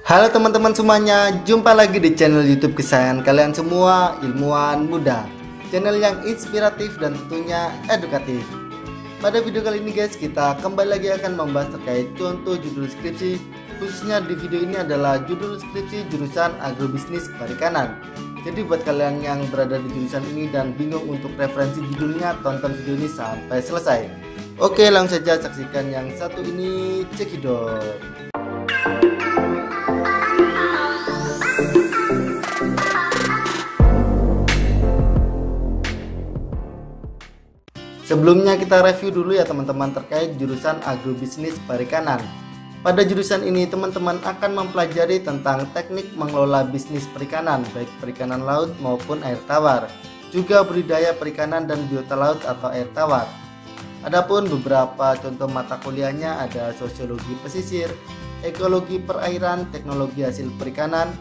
Halo teman-teman semuanya, jumpa lagi di channel YouTube kesayangan kalian semua, Ilmuwan Muda. Channel yang inspiratif dan tentunya edukatif. Pada video kali ini guys, kita kembali lagi akan membahas terkait contoh judul skripsi. Khususnya di video ini adalah judul skripsi jurusan agrobisnis perikanan. Jadi buat kalian yang berada di jurusan ini dan bingung untuk referensi judulnya, tonton video ini sampai selesai. Oke, langsung saja saksikan yang satu ini, cekidot. Sebelumnya kita review dulu ya teman-teman terkait jurusan agrobisnis perikanan. Pada jurusan ini teman-teman akan mempelajari tentang teknik mengelola bisnis perikanan, baik perikanan laut maupun air tawar, juga budidaya perikanan dan biota laut atau air tawar. Adapun beberapa contoh mata kuliahnya ada sosiologi pesisir, ekologi perairan, teknologi hasil perikanan,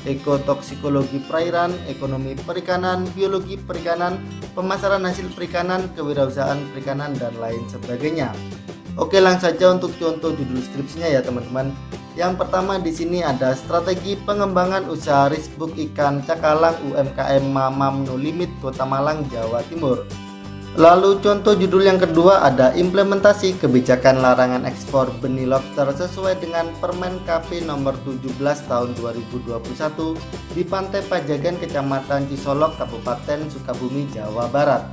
ekotoksikologi perairan, ekonomi perikanan, biologi perikanan, pemasaran hasil perikanan, kewirausahaan perikanan, dan lain sebagainya. Oke, langsung saja untuk contoh judul skripsinya ya teman-teman. Yang pertama di sini ada strategi pengembangan usaha risbuk ikan cakalang UMKM Mamam No Limit Kota Malang, Jawa Timur. Lalu contoh judul yang kedua ada implementasi kebijakan larangan ekspor benih lobster sesuai dengan Permen KP nomor 17 tahun 2021 di Pantai Pajagan, Kecamatan Cisolok, Kabupaten Sukabumi, Jawa Barat.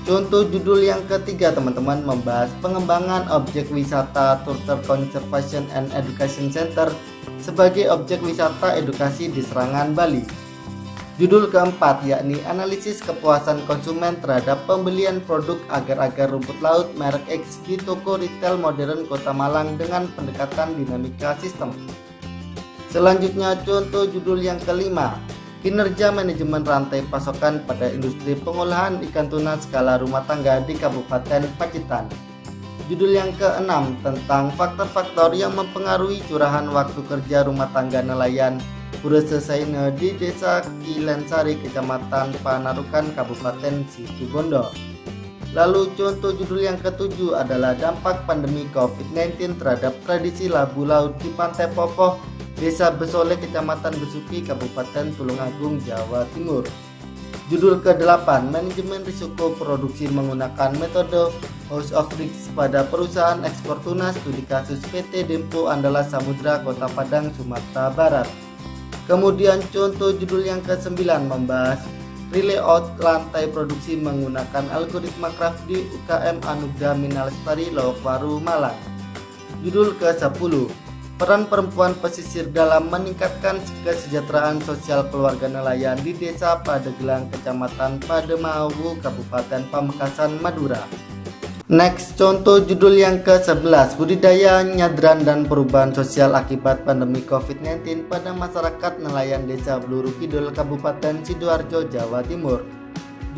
Contoh judul yang ketiga teman-teman membahas pengembangan objek wisata Turtle Conservation and Education Center sebagai objek wisata edukasi di Serangan, Bali. Judul keempat yakni analisis kepuasan konsumen terhadap pembelian produk agar-agar rumput laut merek X di toko retail modern Kota Malang dengan pendekatan dinamika sistem. Selanjutnya contoh judul yang kelima, kinerja manajemen rantai pasokan pada industri pengolahan ikan tuna skala rumah tangga di Kabupaten Pacitan. Judul yang keenam tentang faktor-faktor yang mempengaruhi curahan waktu kerja rumah tangga nelayan Purasesaine di Desa Kilensari, Kecamatan Panarukan, Kabupaten Situbondo. Lalu contoh judul yang ketujuh adalah dampak pandemi COVID-19 terhadap tradisi labu laut di Pantai Popoh, Desa Besole, Kecamatan Besuki, Kabupaten Tulungagung, Jawa Timur. Judul ke-8 manajemen risiko produksi menggunakan metode House of Risk pada perusahaan ekspor tuna, studi kasus PT Dempo Andala Samudra, Kota Padang, Sumatera Barat. Kemudian contoh judul yang ke-9 membahas relayout lantai produksi menggunakan algoritma Craft di UKM Anugrah Minalestari, Lowokwaru, Malang. Judul ke-10 peran perempuan pesisir dalam meningkatkan kesejahteraan sosial keluarga nelayan di Desa Padegelang, Kecamatan Pademawu, Kabupaten Pamekasan, Madura. Next, contoh judul yang ke-11 budidaya, nyadran, dan perubahan sosial akibat pandemi COVID-19 pada masyarakat nelayan Desa Bluru Kidul, Kabupaten Sidoarjo, Jawa Timur.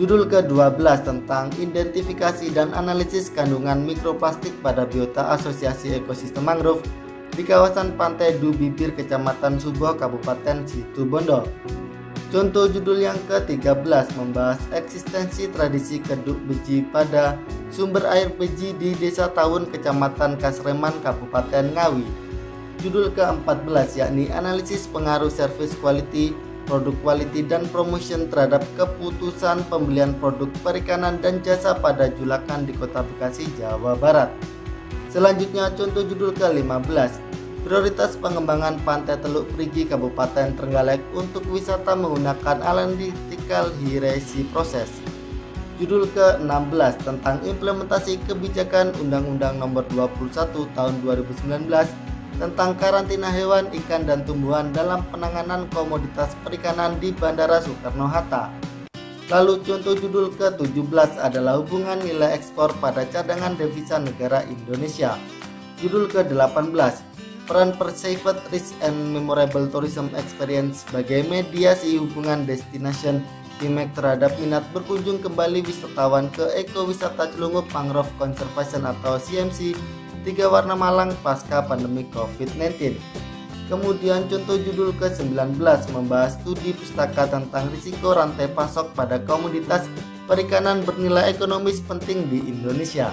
Judul ke-12 tentang identifikasi dan analisis kandungan mikroplastik pada biota asosiasi ekosistem mangrove di kawasan Pantai Du Bibir, Kecamatan Suboh, Kabupaten Situbondo. Contoh judul yang ke-13 membahas eksistensi tradisi keduk beji pada sumber air beji di Desa Taun, Kecamatan Kasreman, Kabupaten Ngawi. Judul ke-14 yakni analisis pengaruh service quality, produk quality, dan promotion terhadap keputusan pembelian produk perikanan dan jasa pada julakan di Kota Bekasi, Jawa Barat. Selanjutnya contoh judul ke-15 prioritas pengembangan Pantai Teluk Perigi, Kabupaten Trenggalek untuk wisata menggunakan analytical hierarchy proses. Judul ke-16 tentang implementasi kebijakan Undang-Undang Nomor 21 Tahun 2019 tentang karantina hewan, ikan, dan tumbuhan dalam penanganan komoditas perikanan di Bandara Soekarno-Hatta. Lalu contoh judul ke-17 adalah hubungan nilai ekspor pada cadangan devisa negara Indonesia. Judul ke-18 peran Perceived Rich and Memorable Tourism Experience sebagai mediasi hubungan destination impact terhadap minat berkunjung kembali wisatawan ke ekowisata Celungup Mangrove Conservation atau CMC 3 Warna Malang pasca pandemi COVID-19. Kemudian contoh judul ke-19 membahas studi pustaka tentang risiko rantai pasok pada komoditas perikanan bernilai ekonomis penting di Indonesia.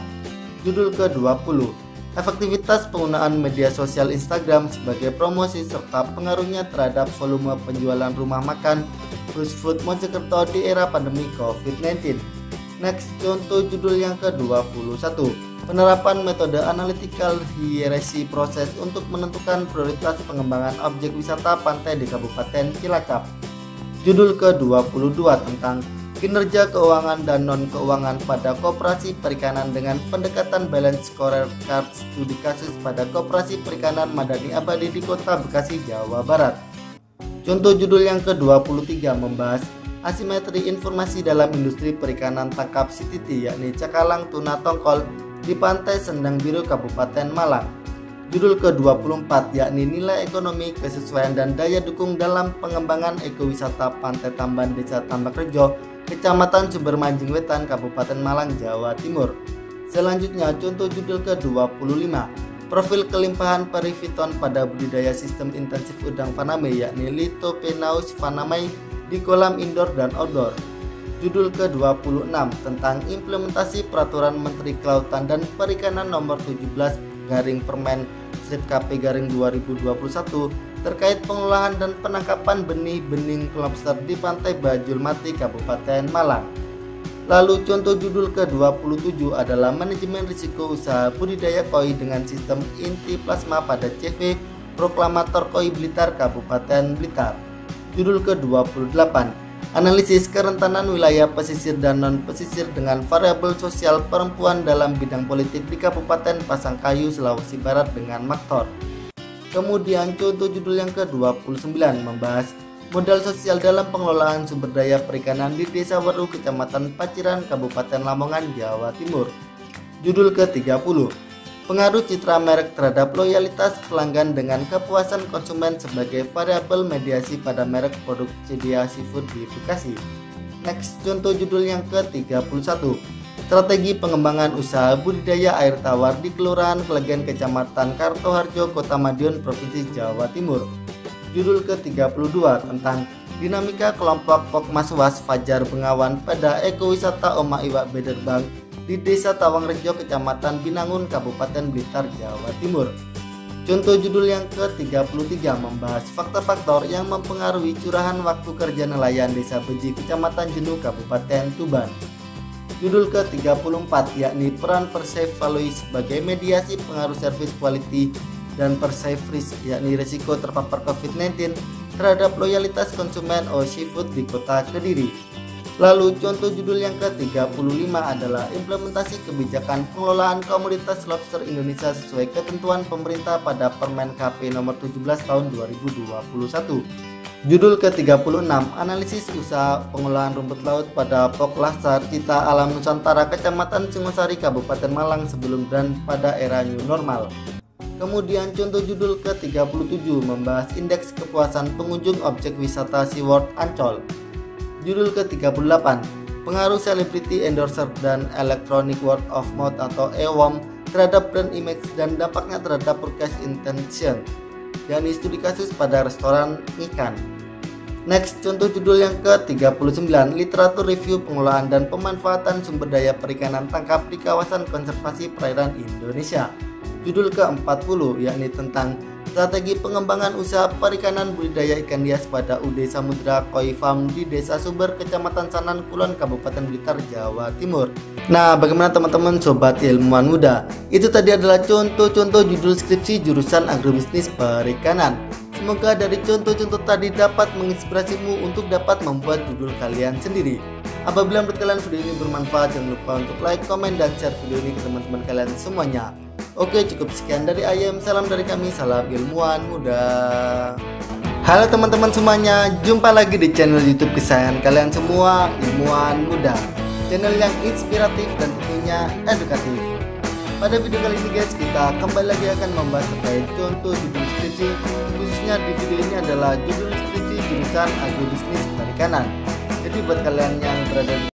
Judul ke-20 efektivitas penggunaan media sosial Instagram sebagai promosi serta pengaruhnya terhadap volume penjualan rumah makan Gus Food Mojokerto di era pandemi COVID-19. Next, contoh judul yang ke-21. Penerapan metode analytical hierarchy proses untuk menentukan prioritas pengembangan objek wisata pantai di Kabupaten Cilacap. Judul ke-22 tentang kinerja keuangan dan non-keuangan pada koperasi perikanan dengan pendekatan balance scorecard studi kasus pada koperasi perikanan Madani Abadi di Kota Bekasi, Jawa Barat. Contoh judul yang ke-23 membahas asimetri informasi dalam industri perikanan tangkap CTT, yakni cakalang, tuna, tongkol di Pantai Sendang Biru, Kabupaten Malang. Judul ke-24 yakni nilai ekonomi, kesesuaian dan daya dukung dalam pengembangan ekowisata Pantai Tamban Desa Tambakrejo, Kecamatan Sumbermanjing Wetan, Kabupaten Malang, Jawa Timur. Selanjutnya contoh judul ke-25, profil kelimpahan perifiton pada budidaya sistem intensif udang faname, yakni Lithopenaus fanamei di kolam indoor dan outdoor. Judul ke-26 tentang implementasi peraturan Menteri Kelautan dan Perikanan nomor 17 Permen KP 2021 terkait pengolahan dan penangkapan benih lobster di Pantai Bajul Mati, Kabupaten Malang. Lalu contoh judul ke-27 adalah manajemen risiko usaha budidaya koi dengan sistem inti plasma pada CV Proklamator Koi Blitar, Kabupaten Blitar. Judul ke-28 analisis kerentanan wilayah pesisir dan non-pesisir dengan variabel sosial perempuan dalam bidang politik di Kabupaten Pasangkayu, Sulawesi Barat dengan Maktor. Kemudian contoh judul yang ke-29 membahas modal sosial dalam pengelolaan sumber daya perikanan di Desa Weru, Kecamatan Paciran, Kabupaten Lamongan, Jawa Timur. Judul ke-30 pengaruh citra merek terhadap loyalitas pelanggan dengan kepuasan konsumen sebagai variabel mediasi pada merek produk Cedia Seafood di Bekasi. Next, contoh judul yang ke-31 strategi pengembangan usaha budidaya air tawar di Kelurahan Klegen, Kecamatan Kartoharjo, Kota Madiun, Provinsi Jawa Timur. Judul ke-32 tentang dinamika kelompok Pokmaswas Fajar Bengawan pada ekowisata Oma Iwak Bederbang di Desa Tawangrejo, Kecamatan Binangun, Kabupaten Blitar, Jawa Timur. Contoh judul yang ke-33 membahas faktor-faktor yang mempengaruhi curahan waktu kerja nelayan Desa Beji, Kecamatan Jenuh, Kabupaten Tuban. Judul ke-34 yakni peran Perceived Value sebagai mediasi pengaruh service quality dan Perceived Risk yakni risiko terpapar COVID-19 terhadap loyalitas konsumen seafood di Kota Kediri. Lalu contoh judul yang ke-35 adalah implementasi kebijakan pengelolaan komoditas lobster Indonesia sesuai ketentuan pemerintah pada Permen KP nomor 17 tahun 2021. Judul ke-36 analisis usaha pengolahan rumput laut pada Pok Lasar Cita Alam Nusantara, Kecamatan Singosari, Kabupaten Malang sebelum dan pada era new normal. Kemudian contoh judul ke-37 membahas indeks kepuasan pengunjung objek wisata SeaWorld Ancol. Judul ke-38 pengaruh celebrity endorser dan electronic word of mouth atau EWOM terhadap brand image dan dampaknya terhadap purchase intention, yakni studi kasus pada restoran ikan. Next, contoh judul yang ke-39 literatur review pengolahan dan pemanfaatan sumber daya perikanan tangkap di kawasan konservasi perairan Indonesia. Judul ke-40 yakni tentang strategi pengembangan usaha perikanan budidaya ikan hias pada UD Samudra Koi Farm di Desa Sumber, Kecamatan Sanan Kulon, Kabupaten Blitar, Jawa Timur. Nah, bagaimana teman-teman sobat ilmuwan muda? Itu tadi adalah contoh-contoh judul skripsi jurusan agrobisnis perikanan. Semoga dari contoh-contoh tadi dapat menginspirasimu untuk dapat membuat judul kalian sendiri. Apabila menurut kalian video ini bermanfaat, jangan lupa untuk like, komen, dan share video ini ke teman-teman kalian semuanya. Oke, cukup sekian dari Ayem. Salam dari kami, salam ilmuwan muda. Halo teman-teman semuanya, jumpa lagi di channel YouTube kesayangan kalian semua, Ilmuwan Muda. Channel yang inspiratif dan tentunya edukatif. Pada video kali ini guys, kita kembali lagi akan membahas terkait contoh judul skripsi. Khususnya di video ini adalah judul skripsi jurusan agrobisnis perikanan. Jadi buat kalian yang berada di